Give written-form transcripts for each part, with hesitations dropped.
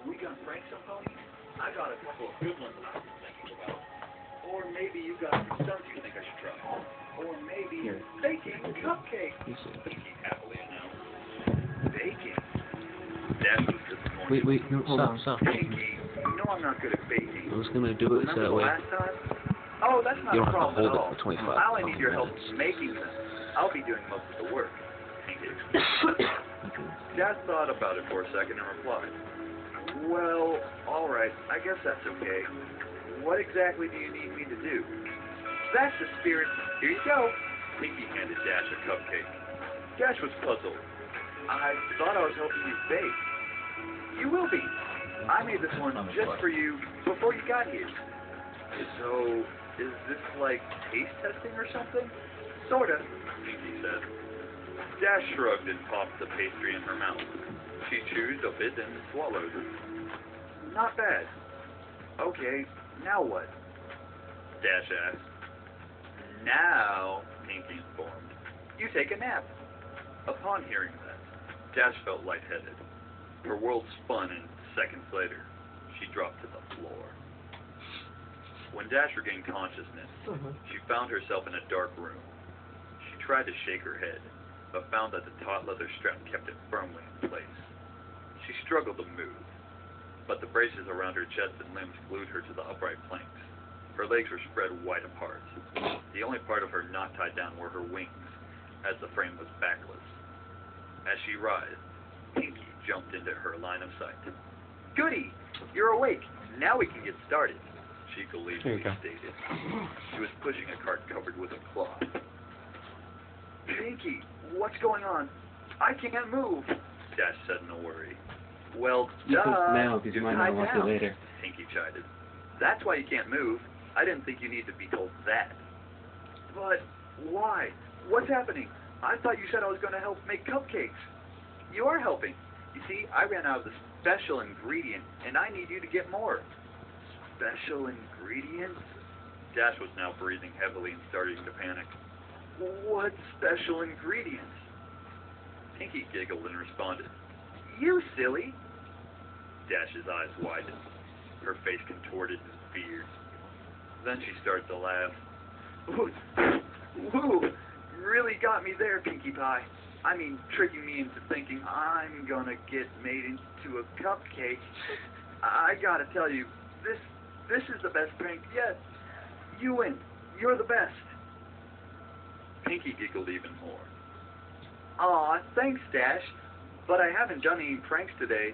We got pranks on ponies? I got a couple of good ones I was thinking about. Or maybe you got some stunts you think I should try. Or maybe baking cupcakes. Pinky happily announced. Baking? That was disappointing. Wait, no, stop. Pinky, you know I'm not good at baking. I was gonna do it so that way. Last time? Oh, that's not You a don't have to problem hold at all. it for 25 I only need your help minutes. making them. I'll be doing most of the work. Pinky explained. Dad thought about it for a second and replied, well, alright, I guess that's okay. What exactly do you need me to do? That's the spirit. Here you go. Pinky handed Dash a cupcake. Dash was puzzled. I thought I was helping you bake. You will be. I made this one just for you before you got here. So, is this like taste testing or something? Sorta, Pinky said. Dash shrugged and popped the pastry in her mouth. She chewed a bit and swallowed it. Not bad. Okay, now what? Dash asked. Now, Pinky informed, you take a nap. Upon hearing that, Dash felt lightheaded. Her world spun and seconds later, she dropped to the floor. When Dash regained consciousness, she found herself in a dark room. She tried to shake her head, but found that the taut leather strap kept it firmly in place. She struggled to move, but the braces around her chest and limbs glued her to the upright planks. Her legs were spread wide apart. The only part of her not tied down were her wings, as the frame was backless. As she writhed, Pinky jumped into her line of sight. Goody! You're awake. Now we can get started, she gleefully stated. She was pushing a cart covered with a cloth. Pinky, what's going on? I can't move, Dash said in a worry. Well, You post now because you might not want to later. Pinky chided. That's why you can't move. I didn't think you needed to be told that. But why? What's happening? I thought you said I was going to help make cupcakes. You are helping. You see, I ran out of the special ingredient, and I need you to get more. Special ingredients? Dash was now breathing heavily and starting to panic. What special ingredients? Pinky giggled and responded, you silly. Dash's eyes widened. Her face contorted in fear. Then she started to laugh. Woo! Really got me there, Pinkie Pie. I mean, tricking me into thinking I'm gonna get made into a cupcake. I gotta tell you, this is the best prank yet. You win. You're the best. Pinky giggled even more. Aw, thanks, Dash. But I haven't done any pranks today,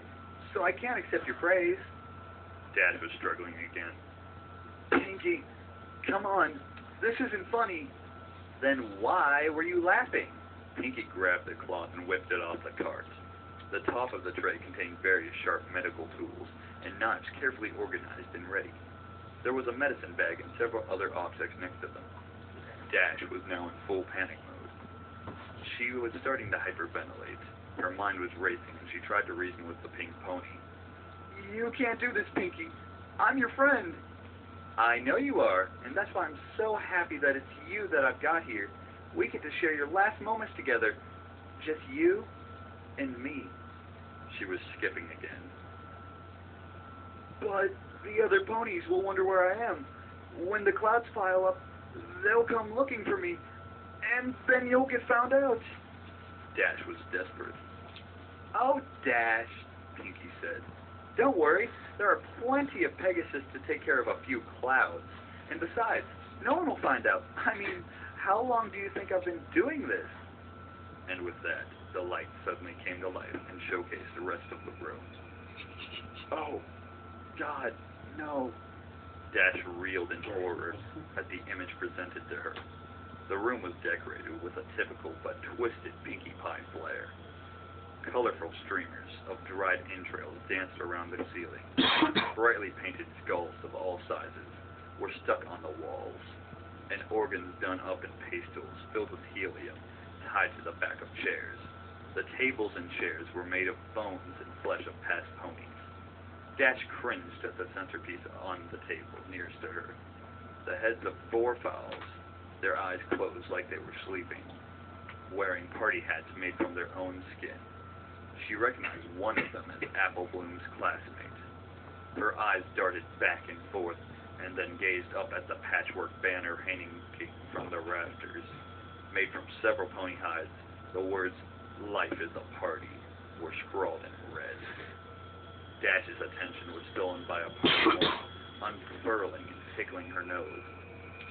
so I can't accept your praise. Dash was struggling again. Pinky, come on. This isn't funny. Then why were you laughing? Pinky grabbed the cloth and whipped it off the cart. The top of the tray contained various sharp medical tools and knives carefully organized and ready. There was a medicine bag and several other objects next to them. Dash was now in full panic mode. She was starting to hyperventilate. Her mind was racing, and she tried to reason with the pink pony. You can't do this, Pinky. I'm your friend. I know you are, and that's why I'm so happy that it's you that I've got here. We get to share your last moments together. Just you and me. She was skipping again. But the other ponies will wonder where I am. When the clouds pile up, they'll come looking for me, and then you'll get found out. Dash was desperate. Oh, Dash, Pinky said. Don't worry, there are plenty of Pegasus to take care of a few clouds. And besides, no one will find out. I mean, how long do you think I've been doing this? And with that, the light suddenly came to life and showcased the rest of the room. Oh, God, no. Dash reeled in horror at the image presented to her. The room was decorated with a typical but twisted Pinkie Pie flair. Colorful streamers of dried entrails danced around the ceiling. Brightly painted skulls of all sizes were stuck on the walls, and organs done up in pastels filled with helium tied to the back of chairs. The tables and chairs were made of bones and flesh of past ponies. Dash cringed at the centerpiece on the table nearest to her. The heads of 4 fowls, their eyes closed like they were sleeping, wearing party hats made from their own skin. She recognized one of them as Apple Bloom's classmate. Her eyes darted back and forth, and then gazed up at the patchwork banner hanging from the rafters. Made from several pony hides, the words, "Life is a party," were scrawled in red. Dash's attention was stolen by a party horn unfurling and tickling her nose.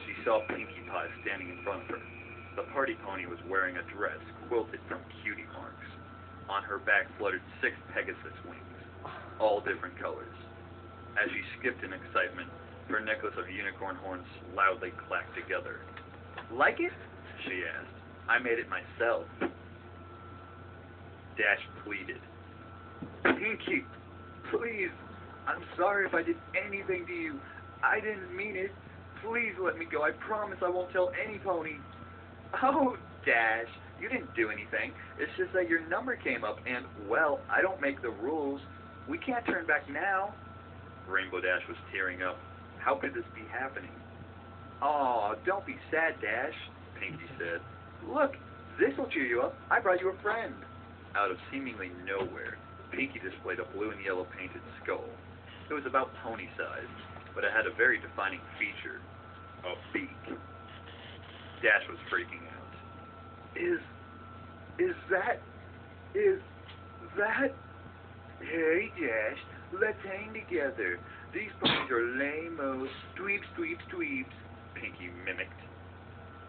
She saw Pinkie Pie standing in front of her. The party pony was wearing a dress quilted from cutie marks. On her back fluttered 6 Pegasus wings, all different colors. As she skipped in excitement, her necklace of unicorn horns loudly clacked together. "Like it?" she asked. "I made it myself." Dash pleaded. "Pinkie, please, I'm sorry if I did anything to you. I didn't mean it. Please let me go. I promise I won't tell any pony." "Oh, Dash, you didn't do anything. It's just that your number came up and, well, I don't make the rules. We can't turn back now." Rainbow Dash was tearing up. How could this be happening? "Aw, don't be sad, Dash," Pinkie said. "Look, this'll cheer you up. I brought you a friend." Out of seemingly nowhere, Pinkie displayed a blue and yellow painted skull. It was about pony-sized, but it had a very defining feature: a beak. Dash was freaking out. Is that... Hey, Dash, let's hang together. These ponies are lame-o. Dweebs, dweebs, dweebs, Pinkie mimicked.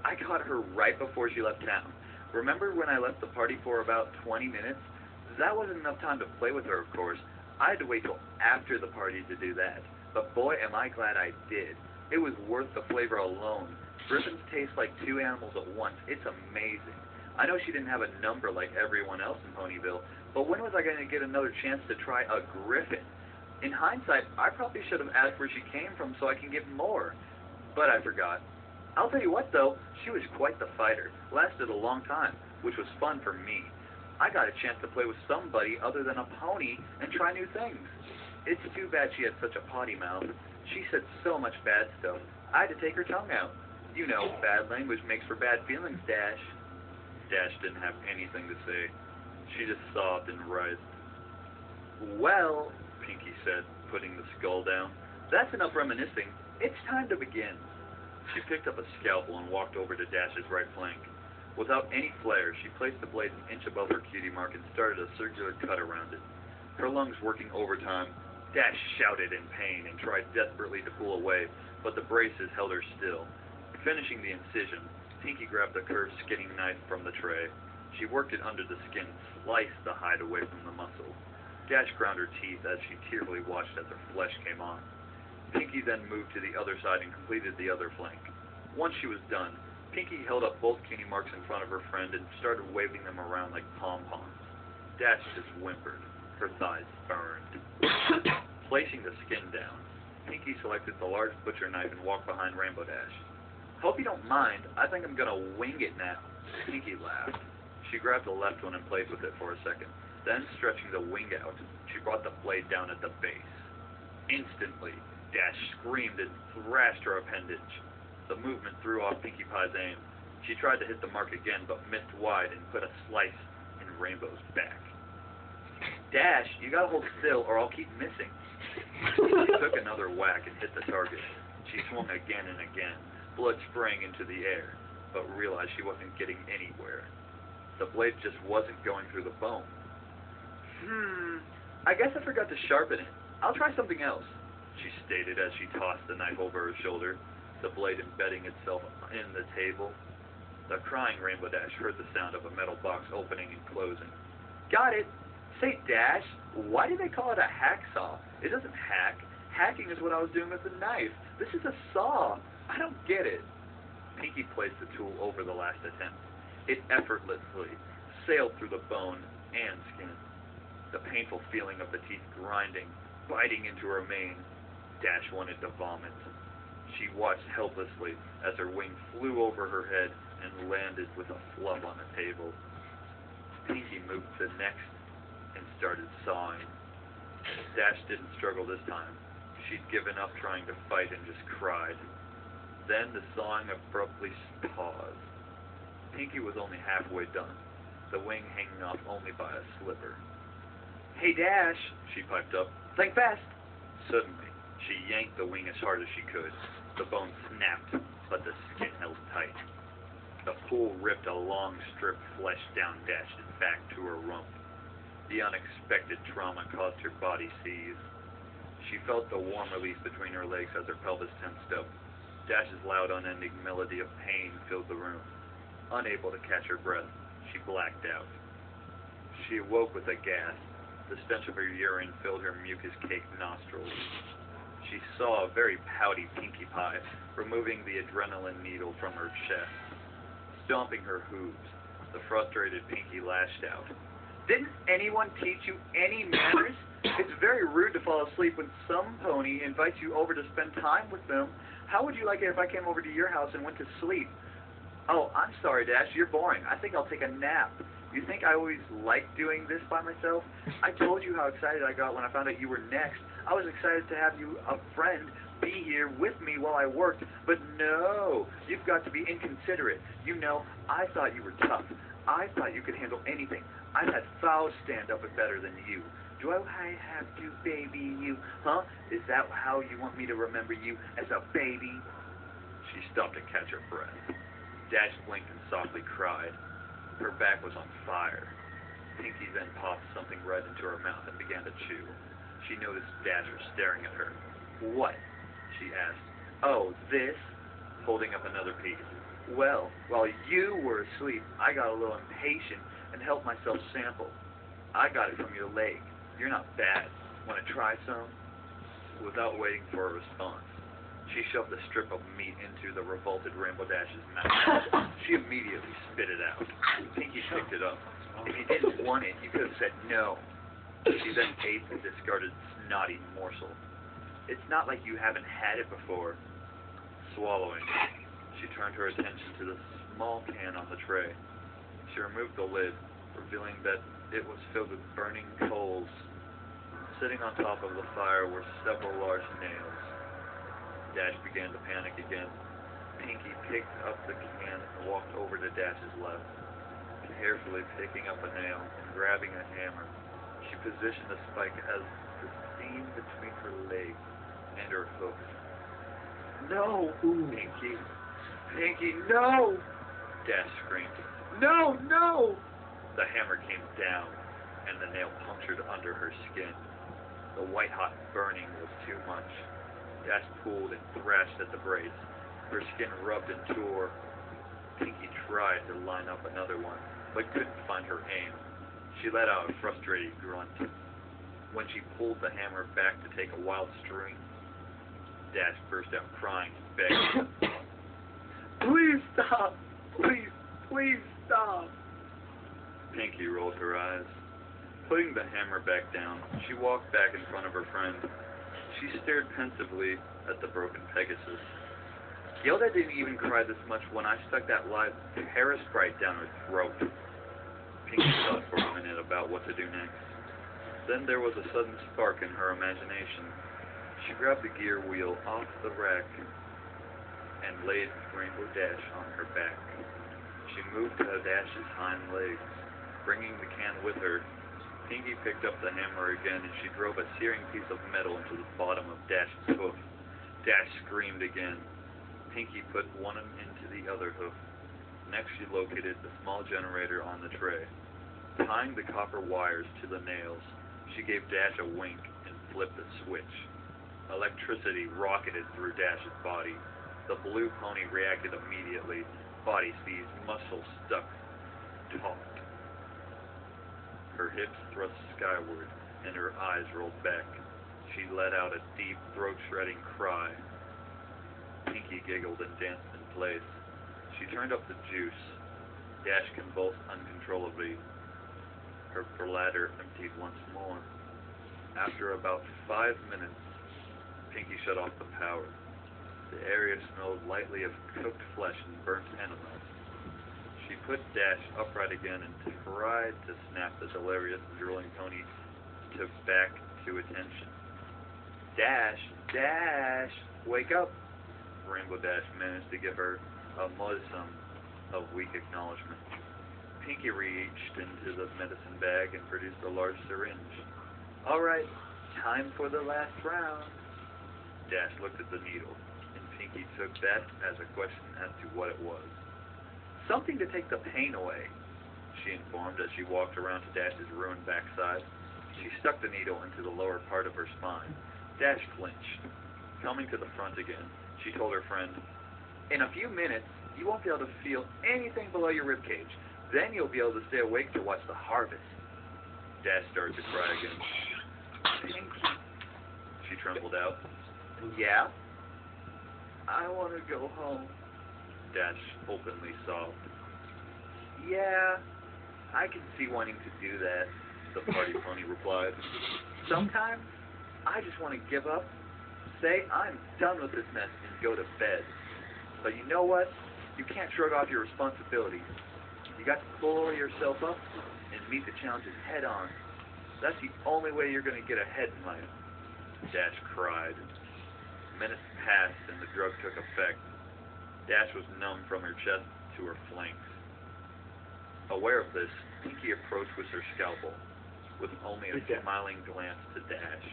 I caught her right before she left town. Remember when I left the party for about 20 minutes? That wasn't enough time to play with her, of course. I had to wait till after the party to do that. But boy, am I glad I did. It was worth the flavor alone. Griffins taste like 2 animals at once. It's amazing. I know she didn't have a number like everyone else in Ponyville, but when was I going to get another chance to try a griffin? In hindsight, I probably should have asked where she came from so I can get more. But I forgot. I'll tell you what, though, she was quite the fighter. Lasted a long time, which was fun for me. I got a chance to play with somebody other than a pony and try new things. It's too bad she had such a potty mouth. She said so much bad stuff. I had to take her tongue out. You know, bad language makes for bad feelings, Dash. Dash didn't have anything to say. She just sobbed and writhed. "Well," Pinkie said, putting the skull down, "that's enough reminiscing. It's time to begin." She picked up a scalpel and walked over to Dash's right flank. Without any flair, she placed the blade an inch above her cutie mark and started a circular cut around it. Her lungs working overtime, Dash shouted in pain and tried desperately to pull away, but the braces held her still. Finishing the incision, Pinkie grabbed the curved skinning knife from the tray. She worked it under the skin and sliced the hide away from the muscle. Dash ground her teeth as she tearfully watched as her flesh came on. Pinkie then moved to the other side and completed the other flank. Once she was done, Pinkie held up both cutie marks in front of her friend and started waving them around like pom-poms. Dash just whimpered. Her thighs burned. Placing the skin down, Pinkie selected the large butcher knife and walked behind Rainbow Dash. "Hope you don't mind. I think I'm gonna wing it now." Pinkie laughed. She grabbed the left one and played with it for a second. Then, stretching the wing out, she brought the blade down at the base. Instantly, Dash screamed and thrashed her appendage. The movement threw off Pinkie Pie's aim. She tried to hit the mark again, but missed wide and put a slice in Rainbow's back. "Dash, you gotta hold still or I'll keep missing." She took another whack and hit the target. She swung again and again, blood spraying into the air, but realized she wasn't getting anywhere. The blade just wasn't going through the bone. I guess I forgot to sharpen it. I'll try something else," she stated as she tossed the knife over her shoulder, the blade embedding itself in the table. The crying Rainbow Dash heard the sound of a metal box opening and closing. "Got it. Say, Dash, why do they call it a hacksaw? It doesn't hack. Hacking is what I was doing with the knife. This is a saw. I don't get it." Pinkie placed the tool over the last attempt. It effortlessly sailed through the bone and skin. The painful feeling of the teeth grinding, biting into her mane. Dash wanted to vomit. She watched helplessly as her wing flew over her head and landed with a flub on the table. Pinkie moved to the next and started sawing. Dash didn't struggle this time. She'd given up trying to fight and just cried. Then the sawing abruptly paused. Pinkie was only halfway done, the wing hanging off only by a sliver. "Hey, Dash," she piped up. "Think fast. Suddenly, she yanked the wing as hard as she could. The bone snapped, but the skin held tight. The pull ripped a long strip of flesh down Dash's back to her rump. The unexpected trauma caused her body seize. She felt the warm release between her legs as her pelvis tensed up. Dash's loud, unending melody of pain filled the room. Unable to catch her breath, she blacked out. She awoke with a gasp. The stench of her urine filled her mucus-caked nostrils. She saw a very pouty Pinkie Pie removing the adrenaline needle from her chest. Stomping her hooves, the frustrated Pinkie lashed out. Didn't anyone teach you any manners? It's very rude to fall asleep when some pony invites you over to spend time with them. How would you like it if I came over to your house and went to sleep? Oh, I'm sorry, Dash, you're boring. I think I'll take a nap. You think I always like doing this by myself? I told you how excited I got when I found out you were next. I was excited to have you, a friend, be here with me while I worked, but no, you've got to be inconsiderate. You know, I thought you were tough. I thought you could handle anything. I've had fouls stand up and better than you. Do I have to baby you? Huh? Is that how you want me to remember you, as a baby? She stopped to catch her breath. Dash blinked and softly cried. Her back was on fire. Pinkie then popped something red into her mouth and began to chew. She noticed Dash was staring at her. What? She asked. Oh, this? Holding up another piece. Well, while you were asleep, I got a little impatient and helped myself sample. I got it from your leg. You're not bad. Want to try some? Without waiting for a response, she shoved the strip of meat into the revolted Rainbow Dash's mouth. She immediately spit it out. Pinkie picked it up. If you didn't want it, you could have said no. She then ate the discarded snotty morsel. It's not like you haven't had it before. Swallowing, she turned her attention to the small can on the tray. She removed the lid, revealing that it was filled with burning coals. Sitting on top of the fire were several large nails. Dash began to panic again. Pinkie picked up the can and walked over to Dash's left. Carefully picking up a nail and grabbing a hammer, she positioned the spike as the seam between her leg and her hoof. No! Pinkie! Pinkie, no! Dash screamed. No, no! The hammer came down, and the nail punctured under her skin. The white-hot burning was too much. Dash pulled and thrashed at the brace. Her skin rubbed and tore. Pinkie tried to line up another one, but couldn't find her aim. She let out a frustrated grunt. When she pulled the hammer back to take a wild string, Dash burst out crying and begging. Please stop! Please, please stop! Pinkie rolled her eyes. Putting the hammer back down, she walked back in front of her friend. She stared pensively at the broken Pegasus. Gilda didn't even cry this much when I stuck that live Paris Sprite down her throat. Pinkie thought for a minute about what to do next. Then there was a sudden spark in her imagination. She grabbed the gear wheel off the rack and laid Rainbow Dash on her back. She moved to Dash's hind legs, bringing the can with her. Pinkie picked up the hammer again, and she drove a searing piece of metal into the bottom of Dash's hoof. Dash screamed again. Pinkie put one into the other hoof. Next, she located the small generator on the tray. Tying the copper wires to the nails, she gave Dash a wink and flipped the switch. Electricity rocketed through Dash's body. The blue pony reacted immediately. Body seized, muscles stuck taut. Her hips thrust skyward, and her eyes rolled back. She let out a deep, throat-shredding cry. Pinkie giggled and danced in place. She turned up the juice. Dash convulsed uncontrollably. Her bladder emptied once more. After about 5 minutes, Pinkie shut off the power. The area smelled lightly of cooked flesh and burnt animals. She put Dash upright again and tried to snap the delirious drooling pony back to attention. Dash! Dash! Wake up! Rainbow Dash managed to give her a modicum of weak acknowledgement. Pinkie reached into the medicine bag and produced a large syringe. All right, time for the last round. Dash looked at the needle, and Pinky took that as a question as to what it was. Something to take the pain away, she informed as she walked around to Dash's ruined backside. She stuck the needle into the lower part of her spine. Dash flinched. Coming to the front again, she told her friend, "In a few minutes, you won't be able to feel anything below your ribcage. Then you'll be able to stay awake to watch the harvest." Dash started to cry again. "Pinky," she trembled out. "Yeah?" "I want to go home." Dash openly sobbed. "Yeah, I can see wanting to do that," the party pony replied. "Sometimes, I just want to give up, say I'm done with this mess, and go to bed. But you know what? You can't shrug off your responsibilities. You got to pull yourself up and meet the challenges head on. That's the only way you're going to get ahead in life." Dash cried. Minutes passed and the drug took effect. Dash was numb from her chest to her flanks. Aware of this, Pinky approached with her scalpel, with only a smiling glance to Dash.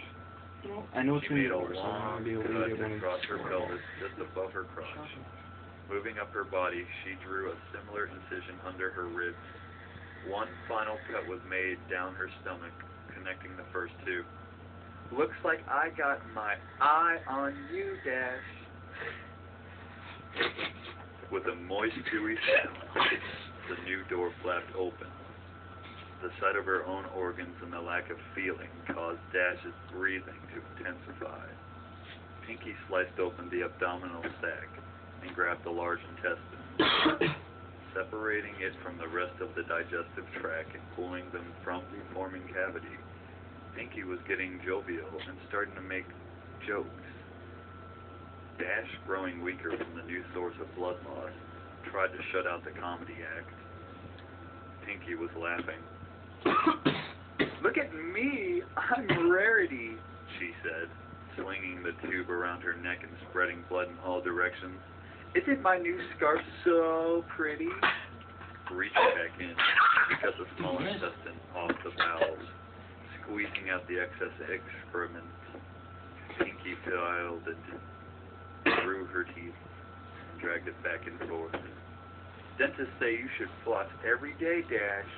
I know She made a long cut across her pelvis just above her crotch. Moving up her body, she drew a similar incision under her ribs. One final cut was made down her stomach, connecting the first two. "Looks like I got my eye on you, Dash." With a moist, dewy sound, the new door flapped open. The sight of her own organs and the lack of feeling caused Dash's breathing to intensify. Pinky sliced open the abdominal sac and grabbed the large intestine, separating it from the rest of the digestive tract and pulling them from the forming cavity. Pinky was getting jovial and starting to make jokes. Dash, growing weaker from the new source of blood loss, tried to shut out the comedy act. Pinky was laughing. "Look at me! I'm Rarity," she said, swinging the tube around her neck and spreading blood in all directions. "Isn't my new scarf so pretty?" Reaching back in, she cut the small intestine off the bowels, squeezing out the excess excrement. Pinky piled it through her teeth and dragged it back and forth. "Dentists say you should floss every day, Dash."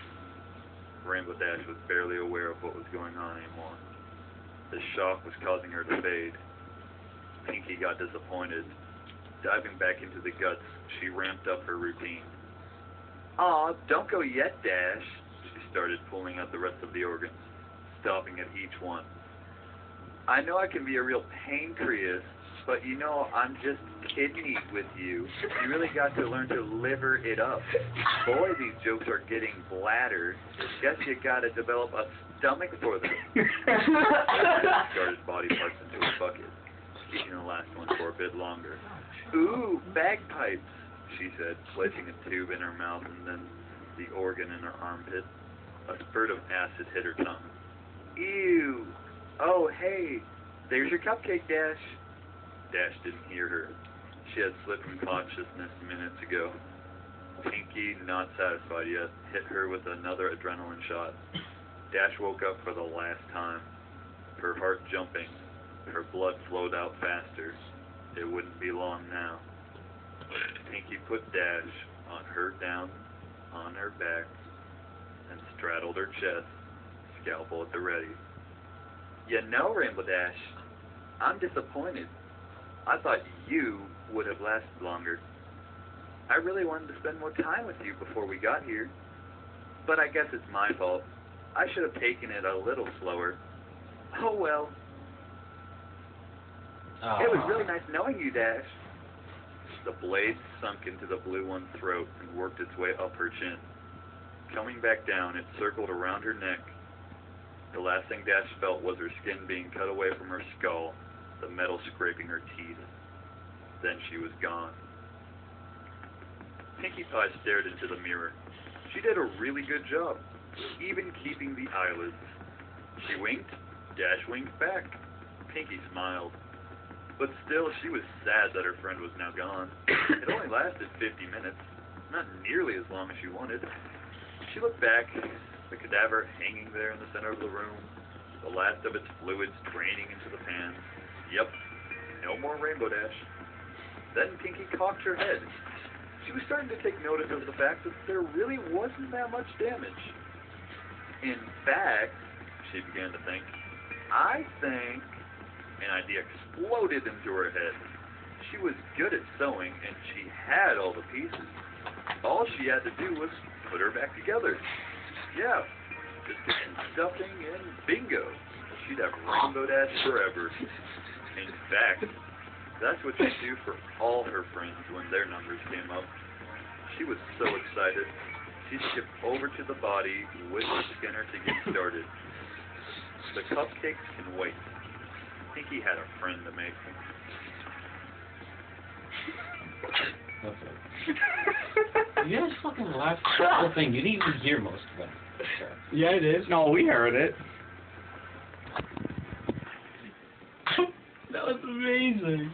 Rainbow Dash was barely aware of what was going on anymore. The shock was causing her to fade. Pinky got disappointed. Diving back into the guts, she ramped up her routine. "Aw, don't go yet, Dash." She started pulling out the rest of the organs, stopping at each one. "I know I can be a real pancreas, but you know I'm just kidney with you. You really got to learn to liver it up. Boy, these jokes are getting bladder. Guess you got to develop a stomach for them." Discarded body parts into a bucket, keeping the last one for a bit longer. "Ooh, bagpipes," she said, placing a tube in her mouth and then the organ in her armpit. A spurt of acid hit her tongue. "Ew. Oh, hey, there's your cupcake, Dash." Dash didn't hear her. She had slipped from consciousness minutes ago. Pinky, not satisfied yet, hit her with another adrenaline shot. Dash woke up for the last time. Her heart jumping. Her blood flowed out faster. It wouldn't be long now. Pinky put Dash on her down, on her back, and straddled her chest, scalpel at the ready. "You know, Rainbow Dash, I'm disappointed. I thought you would have lasted longer. I really wanted to spend more time with you before we got here. But I guess it's my fault. I should have taken it a little slower. Oh well. It was really nice knowing you, Dash." The blade sunk into the blue one's throat and worked its way up her chin. Coming back down, it circled around her neck. The last thing Dash felt was her skin being cut away from her skull, the metal scraping her teeth. Then she was gone. Pinkie Pie stared into the mirror. She did a really good job, even keeping the eyelids. She winked, Dash winked back. Pinkie smiled. But still, she was sad that her friend was now gone. It only lasted 50 minutes, not nearly as long as she wanted. She looked back, the cadaver hanging there in the center of the room, the last of its fluids draining into the pan. Yep, No more Rainbow Dash. Then Pinkie cocked her head. She was starting to take notice of the fact that there really wasn't that much damage. In fact, she began to think, I think... An idea exploded into her head. She was good at sewing, and she had all the pieces. All she had to do was put her back together. Yeah, just get some stuffing, and bingo. She'd have Rainbow Dash forever. In fact, that's what she'd do for all her friends when their numbers came up. She was so excited, she skipped over to the body with the scanner to get started. The cupcakes can wait. Pinkie had a friend to make. Okay. You guys fucking laughed at the whole thing. You didn't even hear most of it. Yeah, it is. No, we heard it. That was amazing.